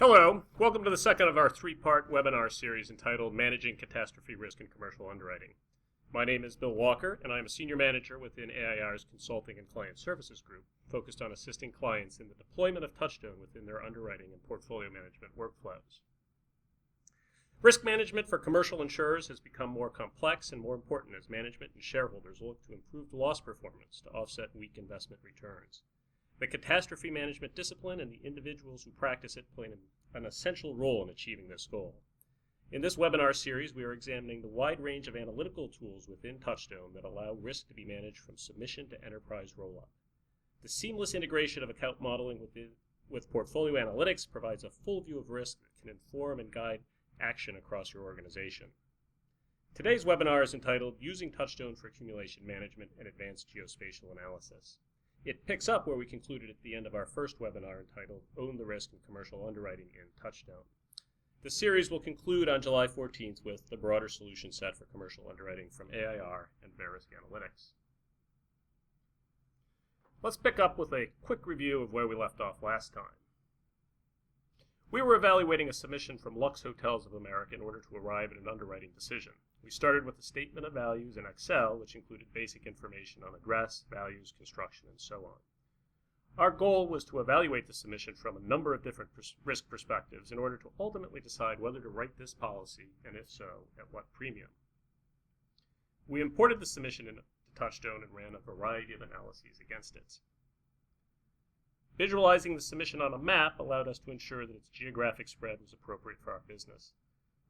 Hello, welcome to the second of our three-part webinar series entitled Managing Catastrophe Risk in Commercial Underwriting. My name is Bill Walker, and I am a senior manager within AIR's Consulting and Client Services Group, focused on assisting clients in the deployment of Touchstone within their underwriting and portfolio management workflows. Risk management for commercial insurers has become more complex and more important as management and shareholders look to improve the loss performance to offset weak investment returns. The catastrophe management discipline and the individuals who practice it play an essential role in achieving this goal. In this webinar series, we are examining the wide range of analytical tools within Touchstone that allow risk to be managed from submission to enterprise roll-up. The seamless integration of account modeling with portfolio analytics provides a full view of risk that can inform and guide action across your organization. Today's webinar is entitled Using Touchstone for Accumulation Management and Advanced Geospatial Analysis. It picks up where we concluded at the end of our first webinar entitled Own the Risk in Commercial Underwriting in Touchstone. The series will conclude on July 14th with the broader solution set for commercial underwriting from AIR and Verisk Analytics. Let's pick up with a quick review of where we left off last time. We were evaluating a submission from Lux Hotels of America in order to arrive at an underwriting decision. We started with a statement of values in Excel, which included basic information on address, values, construction, and so on. Our goal was to evaluate the submission from a number of different risk perspectives in order to ultimately decide whether to write this policy, and if so, at what premium. We imported the submission into Touchstone and ran a variety of analyses against it. Visualizing the submission on a map allowed us to ensure that its geographic spread was appropriate for our business.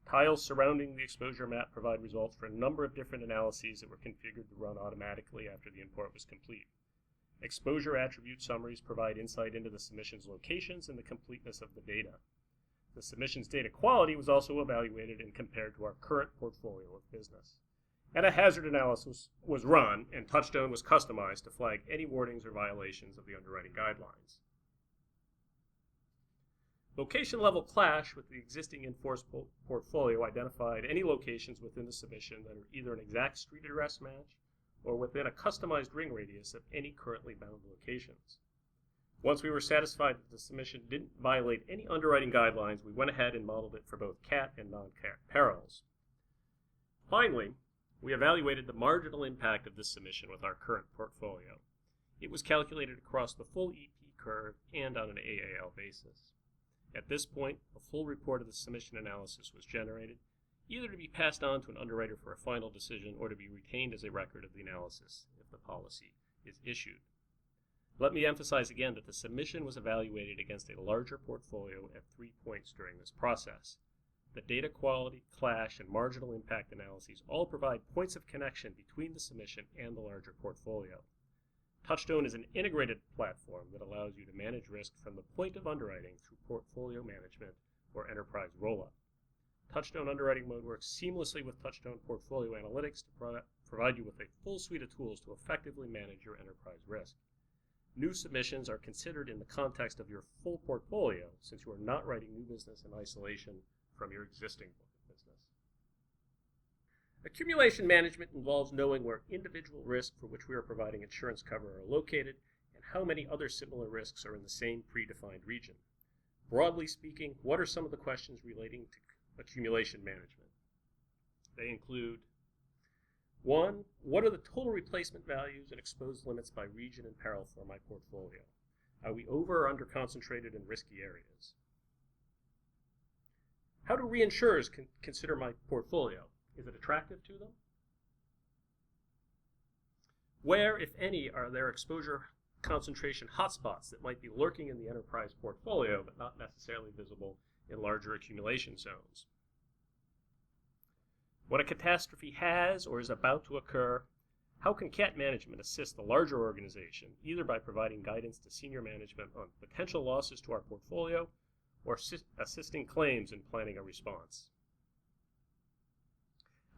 Tiles surrounding the exposure map provide results for a number of different analyses that were configured to run automatically after the import was complete. Exposure attribute summaries provide insight into the submission's locations and the completeness of the data. The submission's data quality was also evaluated and compared to our current portfolio of business. And a hazard analysis was run, and Touchstone was customized to flag any warnings or violations of the underwriting guidelines. Location-level clash with the existing in-force portfolio identified any locations within the submission that are either an exact street address match or within a customized ring radius of any currently bound locations. Once we were satisfied that the submission didn't violate any underwriting guidelines, we went ahead and modeled it for both CAT and non-CAT perils. Finally, we evaluated the marginal impact of this submission with our current portfolio. It was calculated across the full EP curve and on an AAL basis. At this point, a full report of the submission analysis was generated, either to be passed on to an underwriter for a final decision or to be retained as a record of the analysis if the policy is issued. Let me emphasize again that the submission was evaluated against a larger portfolio at 3 points during this process. The data quality, clash, and marginal impact analyses all provide points of connection between the submission and the larger portfolio. Touchstone is an integrated platform that allows you to manage risk from the point of underwriting through portfolio management or enterprise roll-up. Touchstone Underwriting Mode works seamlessly with Touchstone Portfolio Analytics to provide you with a full suite of tools to effectively manage your enterprise risk. New submissions are considered in the context of your full portfolio, since you are not writing new business in isolation from your existing book of business. Accumulation management involves knowing where individual risks for which we are providing insurance cover are located and how many other similar risks are in the same predefined region. Broadly speaking, what are some of the questions relating to accumulation management? They include 1. What are the total replacement values and exposed limits by region and peril for my portfolio? Are we over or under concentrated in risky areas? How do reinsurers consider my portfolio? Is it attractive to them? Where, if any, are there exposure concentration hotspots that might be lurking in the enterprise portfolio but not necessarily visible in larger accumulation zones? When a catastrophe has or is about to occur, how can CAT management assist the larger organization, either by providing guidance to senior management on potential losses to our portfolio or assisting claims in planning a response?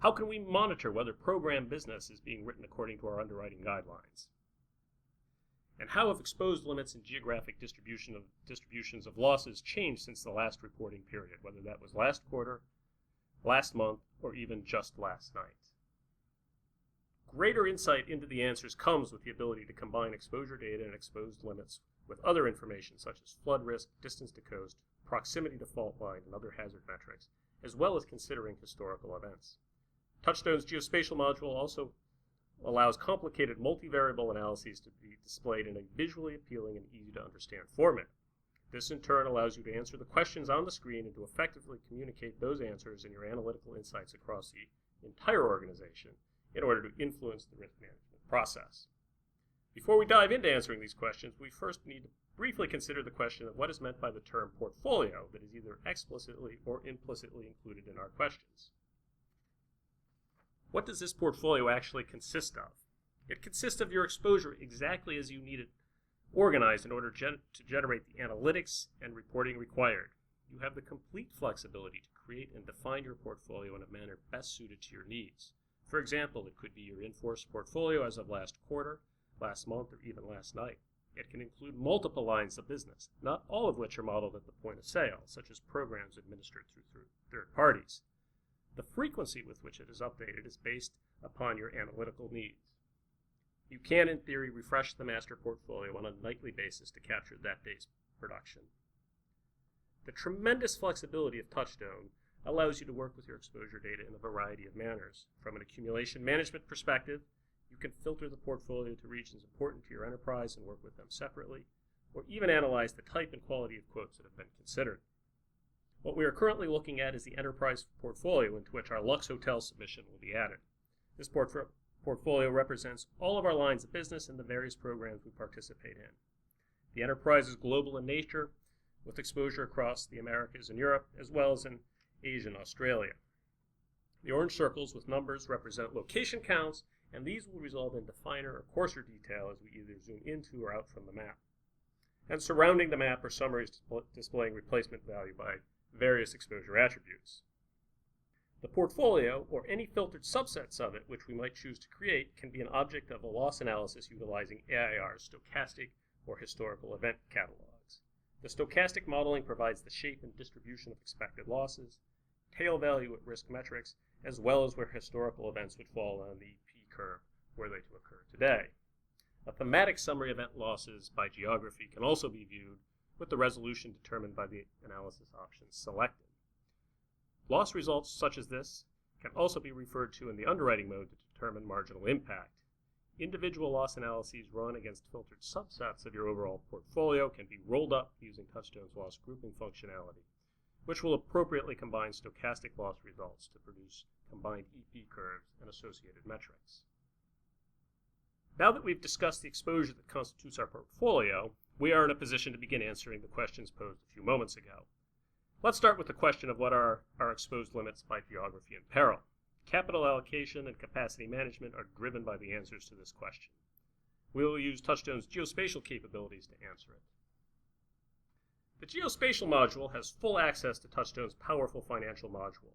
How can we monitor whether program business is being written according to our underwriting guidelines? And how have exposed limits and geographic distributions of losses changed since the last reporting period, whether that was last quarter, last month, or even just last night? Greater insight into the answers comes with the ability to combine exposure data and exposed limits with other information such as flood risk, distance to coast, proximity to fault line, and other hazard metrics, as well as considering historical events. Touchstone's Geospatial module also allows complicated multivariable analyses to be displayed in a visually appealing and easy-to-understand format. This, in turn, allows you to answer the questions on the screen and to effectively communicate those answers and your analytical insights across the entire organization in order to influence the risk management process. Before we dive into answering these questions, we first need to briefly consider the question of what is meant by the term portfolio that is either explicitly or implicitly included in our questions. What does this portfolio actually consist of? It consists of your exposure exactly as you need it organized in order to generate the analytics and reporting required. You have the complete flexibility to create and define your portfolio in a manner best suited to your needs. For example, it could be your in-force portfolio as of last quarter, last month, or even last night. It can include multiple lines of business, not all of which are modeled at the point of sale, such as programs administered through third parties. The frequency with which it is updated is based upon your analytical needs. You can, in theory, refresh the master portfolio on a nightly basis to capture that day's production. The tremendous flexibility of Touchstone allows you to work with your exposure data in a variety of manners. From an accumulation management perspective, you can filter the portfolio to regions important to your enterprise and work with them separately, or even analyze the type and quality of quotes that have been considered. What we are currently looking at is the enterprise portfolio into which our Lux Hotel submission will be added. This portfolio represents all of our lines of business and the various programs we participate in. The enterprise is global in nature, with exposure across the Americas and Europe, as well as in Asia and Australia. The orange circles with numbers represent location counts, and these will result in finer or coarser detail as we either zoom into or out from the map. And surrounding the map are summaries displaying replacement value by various exposure attributes. The portfolio, or any filtered subsets of it which we might choose to create, can be an object of a loss analysis utilizing AIR's stochastic or historical event catalogs. The stochastic modeling provides the shape and distribution of expected losses, tail value at risk metrics, as well as where historical events would fall on the curve were they to occur today. A thematic summary event losses by geography can also be viewed with the resolution determined by the analysis options selected. Loss results such as this can also be referred to in the underwriting mode to determine marginal impact. Individual loss analyses run against filtered subsets of your overall portfolio can be rolled up using Touchstone's loss grouping functionality, which will appropriately combine stochastic loss results to produce combined EP curves and associated metrics. Now that we've discussed the exposure that constitutes our portfolio, we are in a position to begin answering the questions posed a few moments ago. Let's start with the question of what are our exposed limits by geography and peril. Capital allocation and capacity management are driven by the answers to this question. We will use Touchstone's geospatial capabilities to answer it. The Geospatial module has full access to Touchstone's powerful financial module.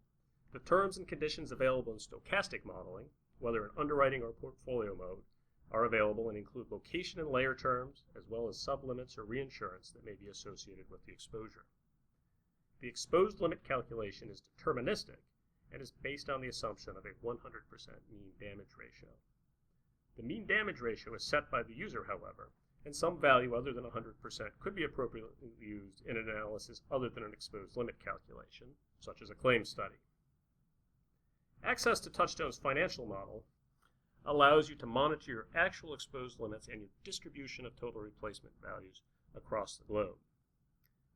The terms and conditions available in stochastic modeling, whether in underwriting or portfolio mode, are available and include location and layer terms, as well as sublimits or reinsurance that may be associated with the exposure. The exposed limit calculation is deterministic and is based on the assumption of a 100% mean damage ratio. The mean damage ratio is set by the user, however, and some value other than 100% could be appropriately used in an analysis other than an exposed limit calculation, such as a claim study. Access to Touchstone's financial model allows you to monitor your actual exposed limits and your distribution of total replacement values across the globe.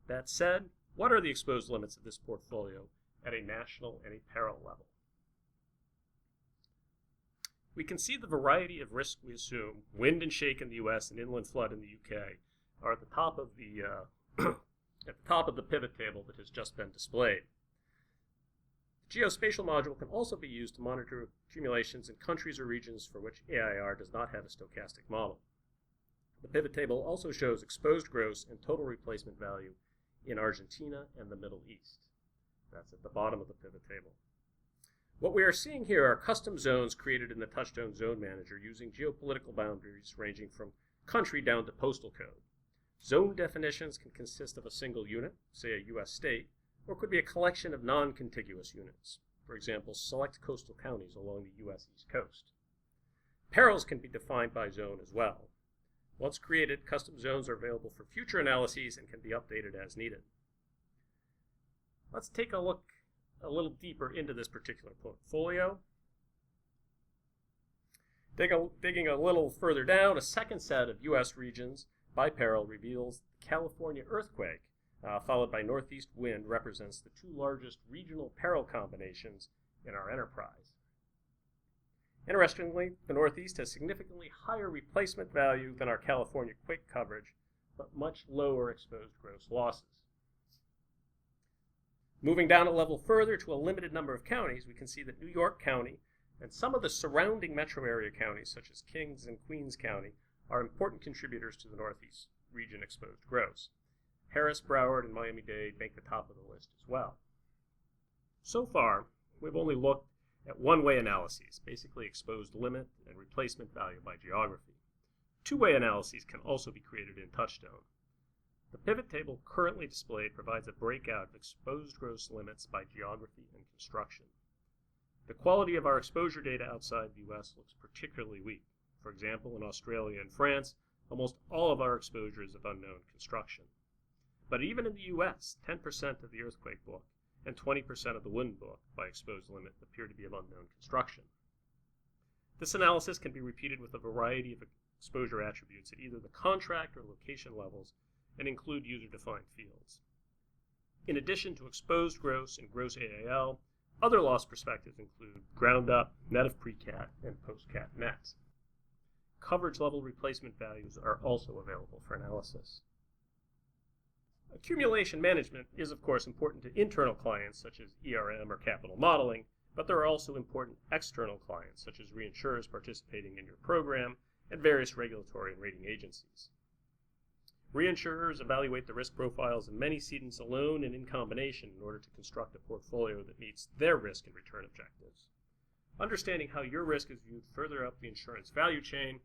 That said, what are the exposed limits of this portfolio at a national and a peril level? We can see the variety of risk we assume, wind and shake in the U.S. and inland flood in the U.K., are at the top of the pivot table that has just been displayed. The Geospatial module can also be used to monitor accumulations in countries or regions for which AIR does not have a stochastic model. The pivot table also shows exposed gross and total replacement value in Argentina and the Middle East. That's at the bottom of the pivot table. What we are seeing here are custom zones created in the Touchstone Zone Manager using geopolitical boundaries ranging from country down to postal code. Zone definitions can consist of a single unit, say a U.S. state, or could be a collection of non-contiguous units, for example, select coastal counties along the U.S. East Coast. Perils can be defined by zone as well. Once created, custom zones are available for future analyses and can be updated as needed. Let's take a look a little deeper into this particular portfolio. Digging a little further down, a second set of U.S. regions by peril reveals the California earthquake, followed by northeast wind, represents the two largest regional peril combinations in our enterprise. Interestingly, the Northeast has significantly higher replacement value than our California quake coverage, but much lower exposed gross losses. Moving down a level further to a limited number of counties, we can see that New York County and some of the surrounding metro area counties, such as Kings and Queens County, are important contributors to the Northeast region exposed gross. Harris, Broward, and Miami-Dade make the top of the list as well. So far, we've only looked at one-way analyses, basically exposed limit and replacement value by geography. Two-way analyses can also be created in Touchstone. The pivot table currently displayed provides a breakout of exposed gross limits by geography and construction. The quality of our exposure data outside the U.S. looks particularly weak. For example, in Australia and France, almost all of our exposure is of unknown construction. But even in the U.S., 10% of the earthquake book and 20% of the wind book by exposed limit appear to be of unknown construction. This analysis can be repeated with a variety of exposure attributes at either the contract or location levels and include user-defined fields. In addition to exposed gross and gross AAL, other loss perspectives include ground-up, net of pre-cat, and post-cat nets. Coverage level replacement values are also available for analysis. Accumulation management is, of course, important to internal clients such as ERM or capital modeling, but there are also important external clients such as reinsurers participating in your program and various regulatory and rating agencies. Reinsurers evaluate the risk profiles of many cedents alone and in combination in order to construct a portfolio that meets their risk and return objectives. Understanding how your risk is viewed further up the insurance value chain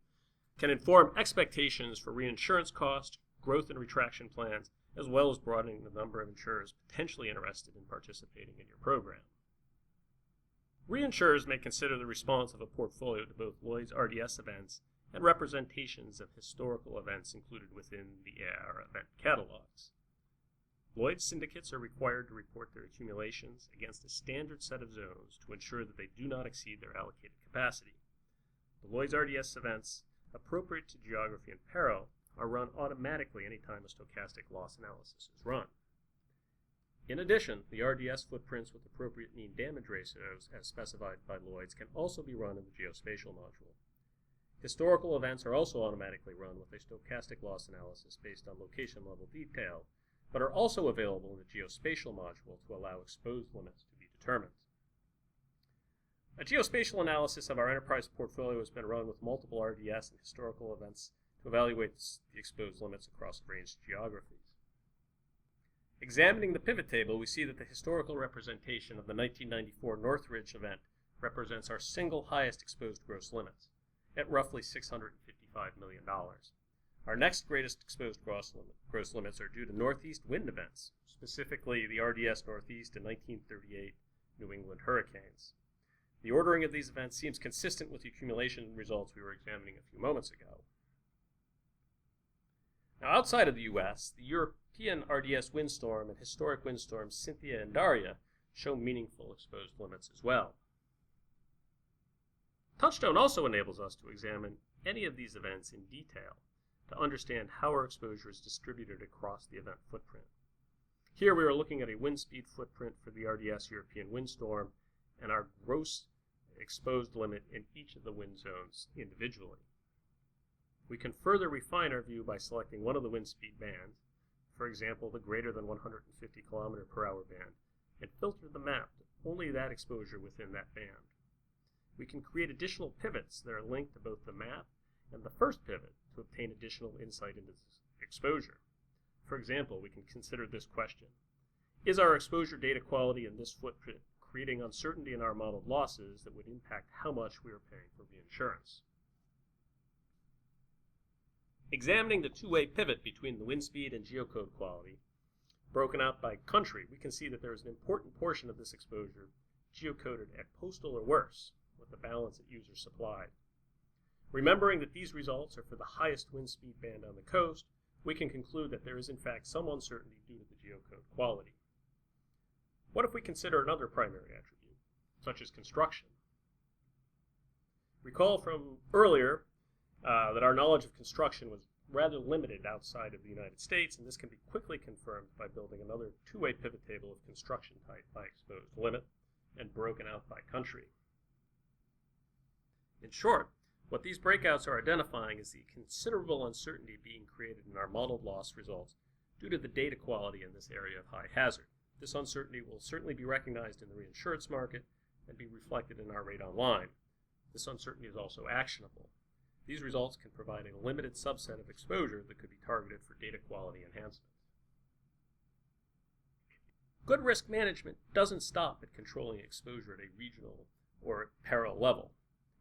can inform expectations for reinsurance cost, growth and retraction plans, as well as broadening the number of insurers potentially interested in participating in your program. Reinsurers may consider the response of a portfolio to both Lloyd's RDS events and representations of historical events included within the AIR event catalogs. Lloyd's syndicates are required to report their accumulations against a standard set of zones to ensure that they do not exceed their allocated capacity. The Lloyd's RDS events appropriate to geography and peril are run automatically anytime a stochastic loss analysis is run. In addition, the RDS footprints with appropriate mean damage ratios as specified by Lloyd's can also be run in the Geospatial module. Historical events are also automatically run with a stochastic loss analysis based on location level detail, but are also available in the Geospatial module to allow exposed limits to be determined. A geospatial analysis of our enterprise portfolio has been run with multiple RDS and historical events to evaluate the exposed limits across a range of geographies. Examining the pivot table, we see that the historical representation of the 1994 Northridge event represents our single highest exposed gross limits, at roughly $655 million. Our next greatest exposed gross limits are due to Northeast wind events, specifically the RDS Northeast and 1938 New England hurricanes. The ordering of these events seems consistent with the accumulation results we were examining a few moments ago. Now, outside of the U.S., the European RDS windstorm and historic windstorms Cynthia and Daria show meaningful exposed limits as well. Touchstone also enables us to examine any of these events in detail to understand how our exposure is distributed across the event footprint. Here we are looking at a wind speed footprint for the RDS European windstorm and our gross exposed limit in each of the wind zones individually. We can further refine our view by selecting one of the wind speed bands, for example the greater than 150 km/h band, and filter the map to only that exposure within that band. We can create additional pivots that are linked to both the map and the first pivot to obtain additional insight into this exposure. For example, we can consider this question: is our exposure data quality in this footprint creating uncertainty in our modeled losses that would impact how much we are paying for reinsurance? Examining the two-way pivot between the wind speed and geocode quality, broken out by country, we can see that there is an important portion of this exposure geocoded at postal or worse, with the balance at user supplied. Remembering that these results are for the highest wind speed band on the coast, we can conclude that there is in fact some uncertainty due to the geocode quality. What if we consider another primary attribute, such as construction? Recall from earlier that our knowledge of construction was rather limited outside of the United States, and this can be quickly confirmed by building another two-way pivot table of construction type by exposed limit and broken out by country. In short, what these breakouts are identifying is the considerable uncertainty being created in our modeled loss results due to the data quality in this area of high hazard. This uncertainty will certainly be recognized in the reinsurance market and be reflected in our rate on line. This uncertainty is also actionable. These results can provide a limited subset of exposure that could be targeted for data quality enhancement. Good risk management doesn't stop at controlling exposure at a regional or peril level.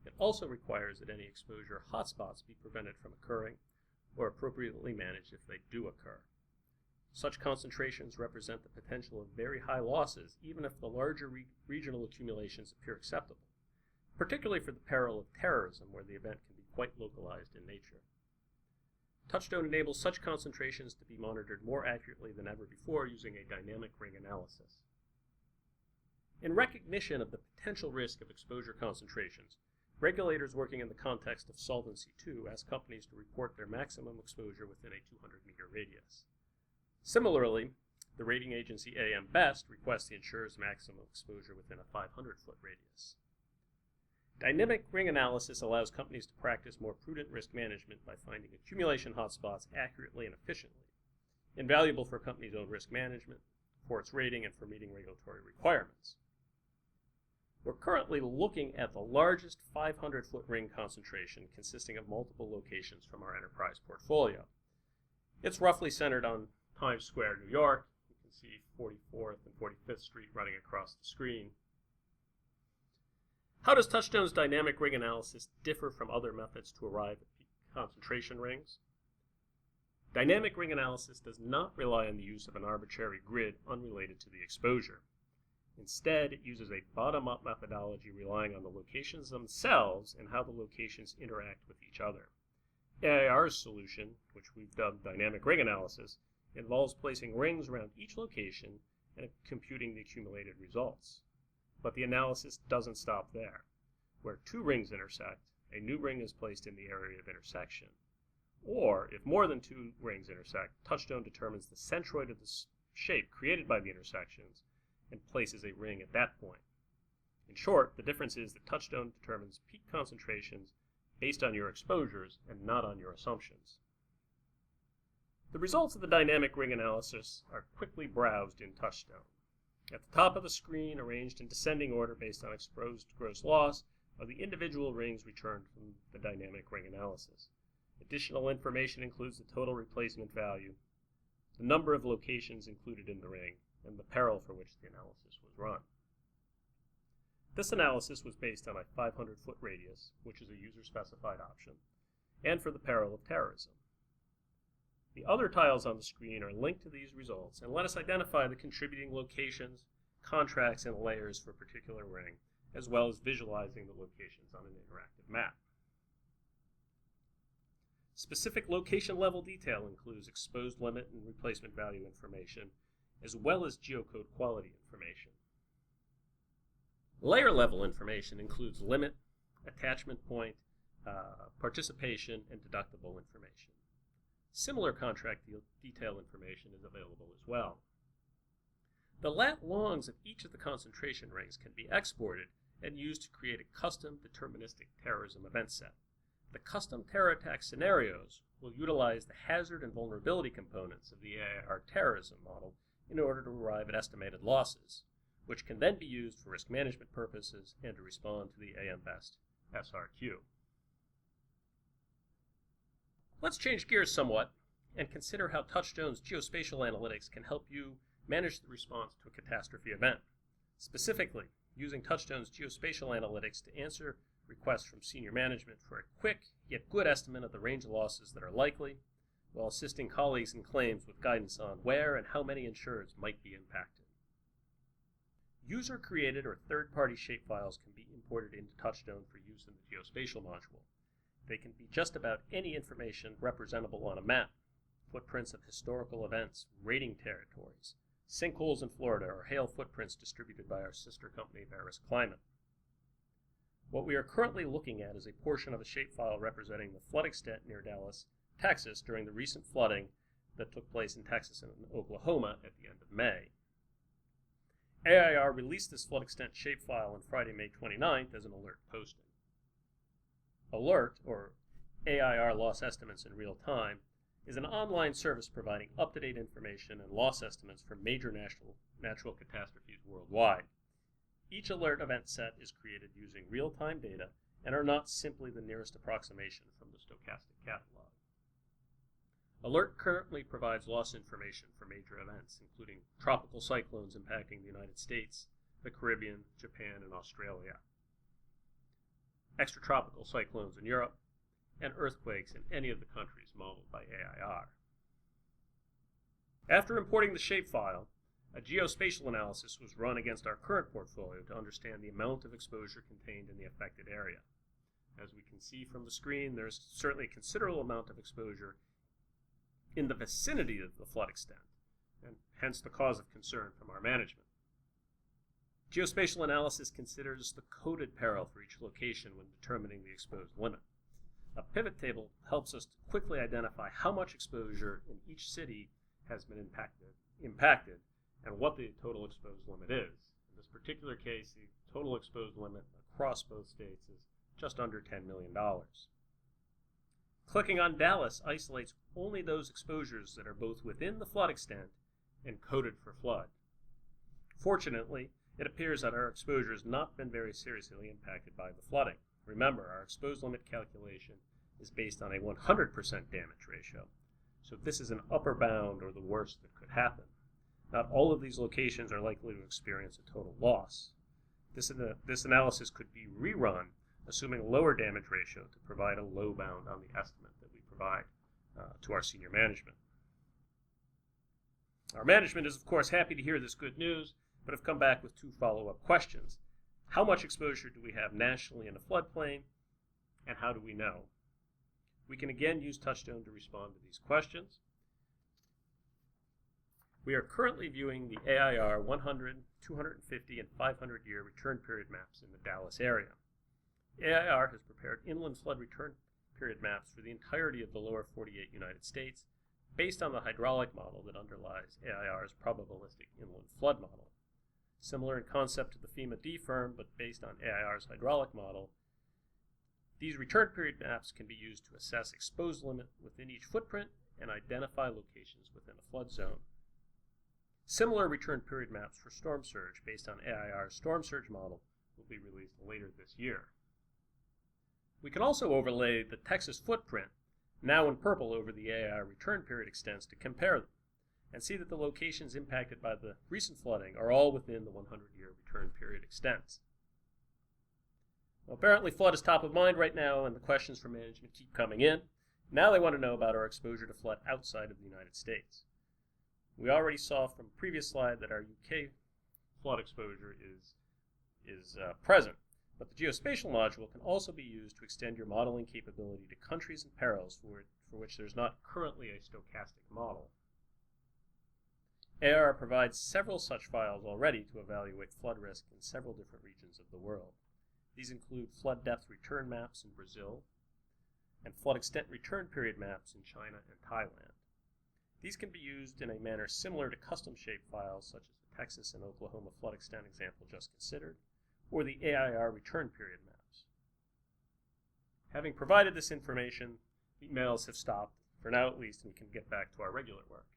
It also requires that any exposure hotspots be prevented from occurring or appropriately managed if they do occur. Such concentrations represent the potential of very high losses, even if the larger regional accumulations appear acceptable, particularly for the peril of terrorism, where the event can be quite localized in nature. Touchstone enables such concentrations to be monitored more accurately than ever before using a dynamic ring analysis. In recognition of the potential risk of exposure concentrations, regulators working in the context of Solvency II ask companies to report their maximum exposure within a 200-meter radius. Similarly, the rating agency AM Best requests the insurer's maximum exposure within a 500-foot radius. Dynamic ring analysis allows companies to practice more prudent risk management by finding accumulation hotspots accurately and efficiently, invaluable for a company's own risk management, for its rating, and for meeting regulatory requirements. We're currently looking at the largest 500-foot ring concentration consisting of multiple locations from our enterprise portfolio. It's roughly centered on Times Square, New York. You can see 44th and 45th Street running across the screen. How does Touchstone's dynamic ring analysis differ from other methods to arrive at peak concentration rings? Dynamic ring analysis does not rely on the use of an arbitrary grid unrelated to the exposure. Instead, it uses a bottom-up methodology relying on the locations themselves and how the locations interact with each other. AIR's solution, which we've dubbed dynamic ring analysis, involves placing rings around each location and computing the accumulated results. But the analysis doesn't stop there. Where two rings intersect, a new ring is placed in the area of intersection. Or, if more than two rings intersect, Touchstone determines the centroid of the shape created by the intersections and places a ring at that point. In short, the difference is that Touchstone determines peak concentrations based on your exposures and not on your assumptions. The results of the dynamic ring analysis are quickly browsed in Touchstone. At the top of the screen, arranged in descending order based on exposed gross loss, are the individual rings returned from the dynamic ring analysis. Additional information includes the total replacement value, the number of locations included in the ring, and the peril for which the analysis was run. This analysis was based on a 500-foot radius, which is a user-specified option, and for the peril of terrorism. The other tiles on the screen are linked to these results and let us identify the contributing locations, contracts, and layers for a particular ring, as well as visualizing the locations on an interactive map. Specific location-level detail includes exposed limit and replacement value information, as well as geocode quality information. Layer-level information includes limit, attachment point, participation, and deductible information. Similar contract detail information is available as well. The lat longs of each of the concentration rings can be exported and used to create a custom deterministic terrorism event set. The custom terror attack scenarios will utilize the hazard and vulnerability components of the AIR terrorism model in order to arrive at estimated losses, which can then be used for risk management purposes and to respond to the AM Best SRQ. Let's change gears somewhat and consider how Touchstone's geospatial analytics can help you manage the response to a catastrophe event. Specifically, using Touchstone's geospatial analytics to answer requests from senior management for a quick yet good estimate of the range of losses that are likely, while assisting colleagues in claims with guidance on where and how many insureds might be impacted. User-created or third-party shapefiles can be imported into Touchstone for use in the geospatial module. They can be just about any information representable on a map, footprints of historical events, rating territories, Sinkholes in Florida are hail footprints distributed by our sister company, Veris Climate. What we are currently looking at is a portion of a shapefile representing the flood extent near Dallas, Texas during the recent flooding that took place in Texas and Oklahoma at the end of May. AIR released this flood extent shapefile on Friday, May 29th as an alert posting. Alert, or AIR Loss Estimates in Real Time, is an online service providing up-to-date information and loss estimates for major natural catastrophes worldwide. Each alert event set is created using real-time data and are not simply the nearest approximation from the stochastic catalog. Alert currently provides loss information for major events, including tropical cyclones impacting the United States, the Caribbean, Japan, and Australia, extratropical cyclones in Europe, and earthquakes in any of the countries modeled by AIR. After importing the shapefile, a geospatial analysis was run against our current portfolio to understand the amount of exposure contained in the affected area. As we can see from the screen, there is certainly a considerable amount of exposure in the vicinity of the flood extent, and hence the cause of concern from our management. Geospatial analysis considers the coded peril for each location when determining the exposed limit. A pivot table helps us to quickly identify how much exposure in each city has been impacted and what the total exposed limit is. In this particular case, the total exposed limit across both states is just under $10 million. Clicking on Dallas isolates only those exposures that are both within the flood extent and coded for flood. Fortunately, it appears that our exposure has not been very seriously impacted by the flooding. Remember, our exposed limit calculation is based on a 100% damage ratio, so this is an upper bound or the worst that could happen. Not all of these locations are likely to experience a total loss. This analysis could be rerun, assuming a lower damage ratio to provide a low bound on the estimate that we provide to our senior management. Our management is, of course, happy to hear this good news, but have come back with two follow-up questions. How much exposure do we have nationally in the floodplain, and how do we know? We can again use Touchstone to respond to these questions. We are currently viewing the AIR 100, 250, and 500-year return period maps in the Dallas area. AIR has prepared inland flood return period maps for the entirety of the lower 48 United States based on the hydraulic model that underlies AIR's probabilistic inland flood model. Similar in concept to the FEMA DFIRM, but based on AIR's hydraulic model, these return period maps can be used to assess exposed limit within each footprint and identify locations within a flood zone. Similar return period maps for storm surge based on AIR's storm surge model will be released later this year. We can also overlay the Texas footprint, now in purple over the AIR return period extents, to compare them and see that the locations impacted by the recent flooding are all within the 100-year return period extents. Well, apparently flood is top of mind right now, and the questions from management keep coming in. Now they want to know about our exposure to flood outside of the United States. We already saw from a previous slide that our UK flood exposure is present, but the geospatial module can also be used to extend your modeling capability to countries and perils for which there's not currently a stochastic model. AIR provides several such files already to evaluate flood risk in several different regions of the world. These include flood depth return maps in Brazil and flood extent return period maps in China and Thailand. These can be used in a manner similar to custom shape files such as the Texas and Oklahoma flood extent example just considered, or the AIR return period maps. Having provided this information, emails have stopped, for now at least, and we can get back to our regular work.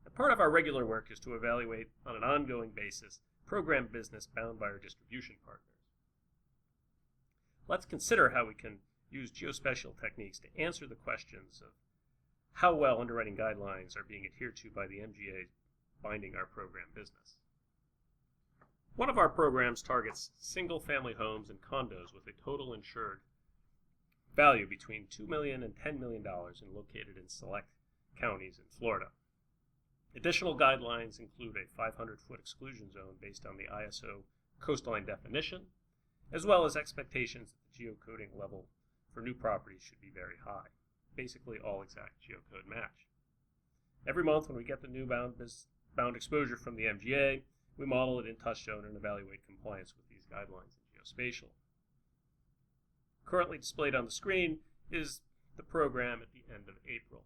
And part of our regular work is to evaluate on an ongoing basis program business bound by our distribution partners. Let's consider how we can use geospatial techniques to answer the questions of how well underwriting guidelines are being adhered to by the MGA binding our program business. One of our programs targets single-family homes and condos with a total insured value between $2 million and $10 million and located in select counties in Florida. Additional guidelines include a 500-foot exclusion zone based on the ISO coastline definition, as well as expectations that the geocoding level for new properties should be very high, basically all exact geocode match. Every month when we get the new bound bound exposure from the MGA, we model it in Touchstone and evaluate compliance with these guidelines in Geospatial. Currently displayed on the screen is the program at the end of April.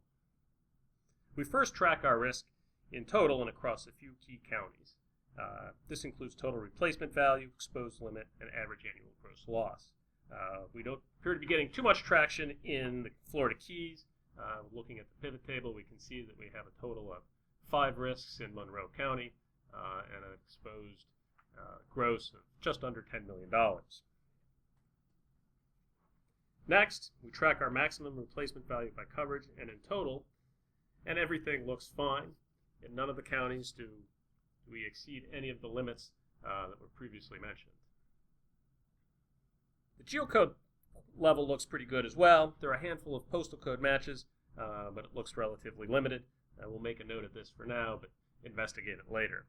We first track our risk in total and across a few key counties. This includes total replacement value, exposed limit, and average annual gross loss. We don't appear to be getting too much traction in the Florida Keys. Looking at the pivot table, we can see that we have a total of 5 risks in Monroe County and an exposed gross of just under $10 million. Next, we track our maximum replacement value by coverage and in total, and everything looks fine. In none of the counties do we exceed any of the limits that were previously mentioned. The geocode level looks pretty good as well. There are a handful of postal code matches, but it looks relatively limited. We'll make a note of this for now, but investigate it later.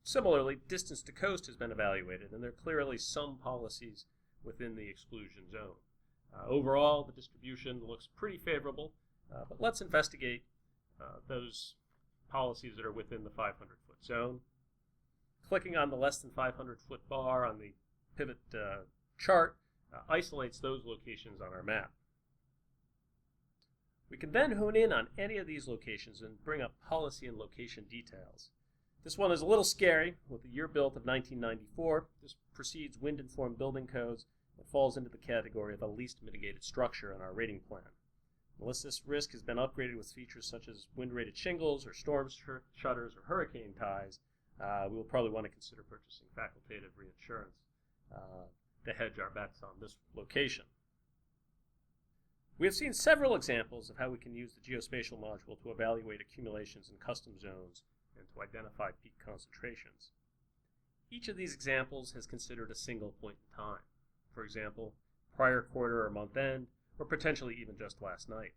Similarly, distance to coast has been evaluated, and there are clearly some policies within the exclusion zone. Overall, the distribution looks pretty favorable, but let's investigate those policies that are within the 500-foot zone. Clicking on the less than 500-foot bar on the pivot chart isolates those locations on our map. We can then hone in on any of these locations and bring up policy and location details. This one is a little scary. With the year built of 1994, this precedes wind-informed building codes and falls into the category of a least mitigated structure in our rating plan. Unless this risk has been upgraded with features such as wind-rated shingles or storm shutters or hurricane ties, we will probably want to consider purchasing facultative reinsurance to hedge our bets on this location. We have seen several examples of how we can use the Geospatial module to evaluate accumulations in custom zones and to identify peak concentrations. Each of these examples has considered a single point in time. For example, prior quarter or month end, or potentially even just last night.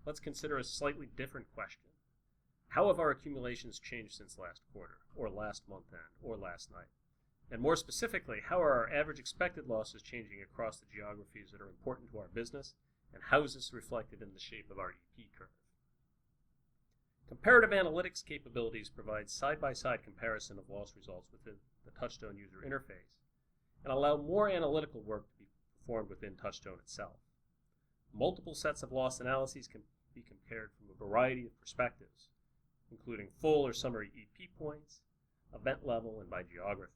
Let's consider a slightly different question. How have our accumulations changed since last quarter, or last month end, or last night? And more specifically, how are our average expected losses changing across the geographies that are important to our business, and how is this reflected in the shape of our EP curve? Comparative analytics capabilities provide side-by-side comparison of loss results within the Touchstone user interface, and allow more analytical work to be performed within Touchstone itself. Multiple sets of loss analyses can be compared from a variety of perspectives, including full or summary EP points, event level, and by geography.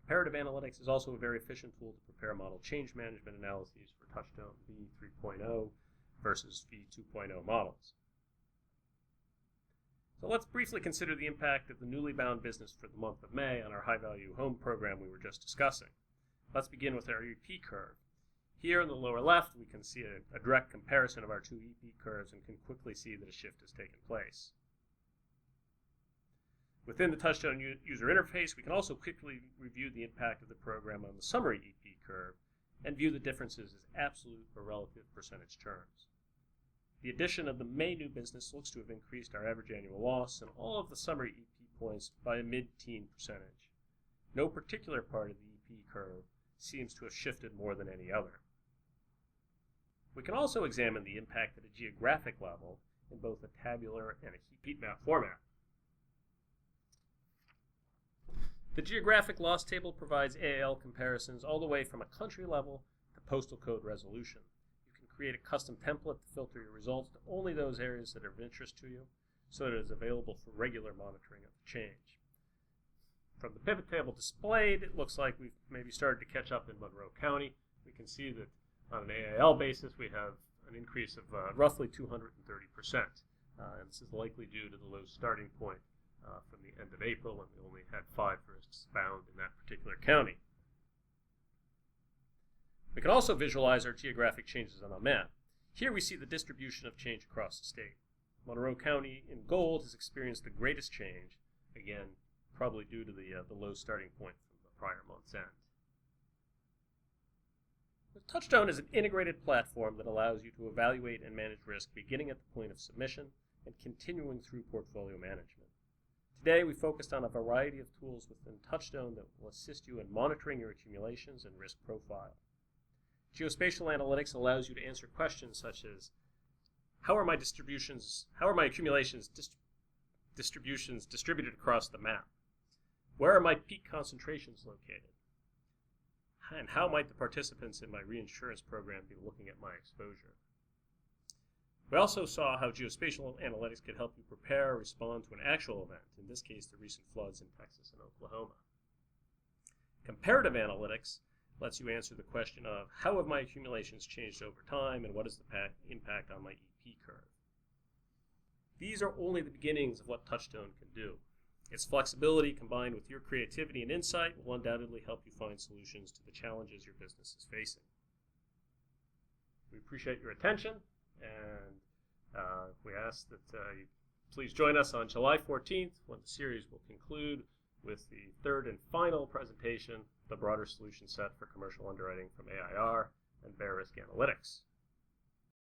Comparative analytics is also a very efficient tool to prepare model change management analyses for Touchstone v3.0 versus v2.0 models. So let's briefly consider the impact of the newly bound business for the month of May on our high-value home program we were just discussing. Let's begin with our EP curve. Here in the lower left, we can see a direct comparison of our two EP curves and can quickly see that a shift has taken place. Within the Touchstone user interface, we can also quickly review the impact of the program on the summary EP curve and view the differences as absolute or relative percentage terms. The addition of the May new business looks to have increased our average annual loss and all of the summary EP points by a mid-teen percentage. No particular part of the EP curve seems to have shifted more than any other. We can also examine the impact at a geographic level in both a tabular and a heat map format. The geographic loss table provides AAL comparisons all the way from a country level to postal code resolution. You can create a custom template to filter your results to only those areas that are of interest to you, so that it is available for regular monitoring of the change. From the pivot table displayed, it looks like we've maybe started to catch up in Monroe County. We can see that on an AAL basis, we have an increase of roughly 230%. And this is likely due to the low starting point from the end of April, when we only had 5 risks bound in that particular county. We can also visualize our geographic changes on a map. Here we see the distribution of change across the state. Monroe County in gold has experienced the greatest change, again, probably due to the low starting point from the prior month's end. Touchstone is an integrated platform that allows you to evaluate and manage risk beginning at the point of submission and continuing through portfolio management. Today, we focused on a variety of tools within Touchstone that will assist you in monitoring your accumulations and risk profile. Geospatial analytics allows you to answer questions such as, How are my accumulations distributions distributed across the map? Where are my peak concentrations located? And how might the participants in my reinsurance program be looking at my exposure? We also saw how geospatial analytics could help you prepare or respond to an actual event, in this case the recent floods in Texas and Oklahoma. Comparative analytics lets you answer the question of how have my accumulations changed over time and what is the impact on my EP curve. These are only the beginnings of what Touchstone can do. Its flexibility combined with your creativity and insight will undoubtedly help you find solutions to the challenges your business is facing. We appreciate your attention, and we ask that you please join us on July 14th when the series will conclude with the third and final presentation, the broader solution set for commercial underwriting from AIR and Bear Risk Analytics.